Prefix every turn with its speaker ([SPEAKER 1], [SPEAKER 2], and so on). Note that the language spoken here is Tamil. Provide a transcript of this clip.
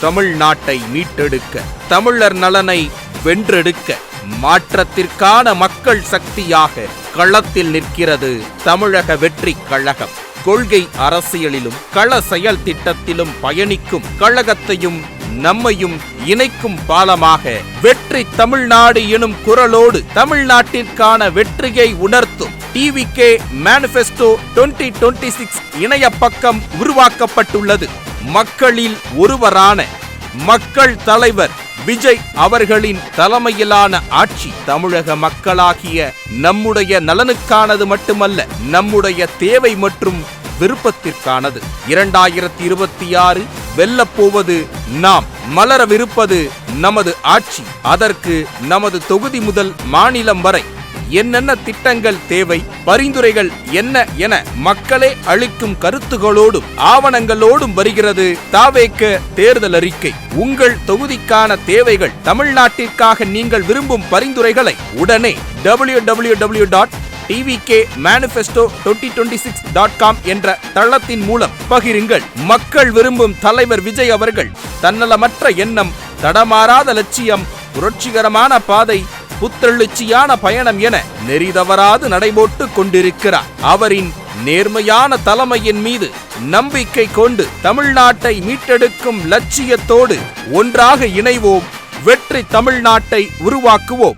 [SPEAKER 1] தமிழ்நாட்டை மீட்டெடுக்க, தமிழர் நலனை வென்றெடுக்க மாற்றத்திற்கான மக்கள் சக்தியாக களத்தில் நிற்கிறது தமிழக வெற்றிக் கழகம். கொள்கை அரசியலிலும் கள செயல் திட்டத்திலும் பயணிக்கும் கழகத்தையும் நம்மையும் இணைக்கும் பாலமாக வெற்றி தமிழ்நாடு எனும் குரலோடு தமிழ்நாட்டிற்கான வெற்றியை உணர்த்தும் TVK மேனிஃபெஸ்டோ 2026 இணைய பக்கம் உருவாக்கப்பட்டுள்ளது. மக்களில் ஒருவரான மக்கள் தலைவர் விஜய் அவர்களின் தலைமையிலான ஆட்சி தமிழக மக்களாகிய நம்முடைய நலனுக்கானது மட்டுமல்ல, நம்முடைய தேவை மற்றும் விருப்பத்திற்கானது. 2026 வெல்லப்போவது நாம், மலரவிருப்பது நமது ஆட்சி. அதற்கு நமது தொகுதி முதல் மாநிலம் வரை என்னென்ன திட்டங்கள் தேவை, பரிந்துரைகள் என்ன என மக்களே அளிக்கும் கருத்துகளோடும் ஆவணங்களோடும் வருகிறது தாவேக தேர்தல் அறிக்கை. உங்கள் தொகுதிக்கான தேவைகள், தமிழ்நாட்டிற்காக நீங்கள் விரும்பும் பரிந்துரைகளை உடனே www.tvkmanifesto2026.com என்ற தளத்தின் மூலம் பகிருங்கள். மக்கள் விரும்பும் தலைவர் விஜய் அவர்கள் தன்னலமற்ற எண்ணம், தடமாறாத லட்சியம், புரட்சிகரமான பாதை, புத்தெழுச்சியான பயணம் என நெறிதவறாது நடைபோட்டு கொண்டிருக்கிறார். அவரின் நேர்மையான தலைமையின் மீது நம்பிக்கை கொண்டு தமிழ்நாட்டை மீட்டெடுக்கும் லட்சியத்தோடு ஒன்றாக இணைவோம். வெற்றி தமிழ்நாட்டை உருவாக்குவோம்.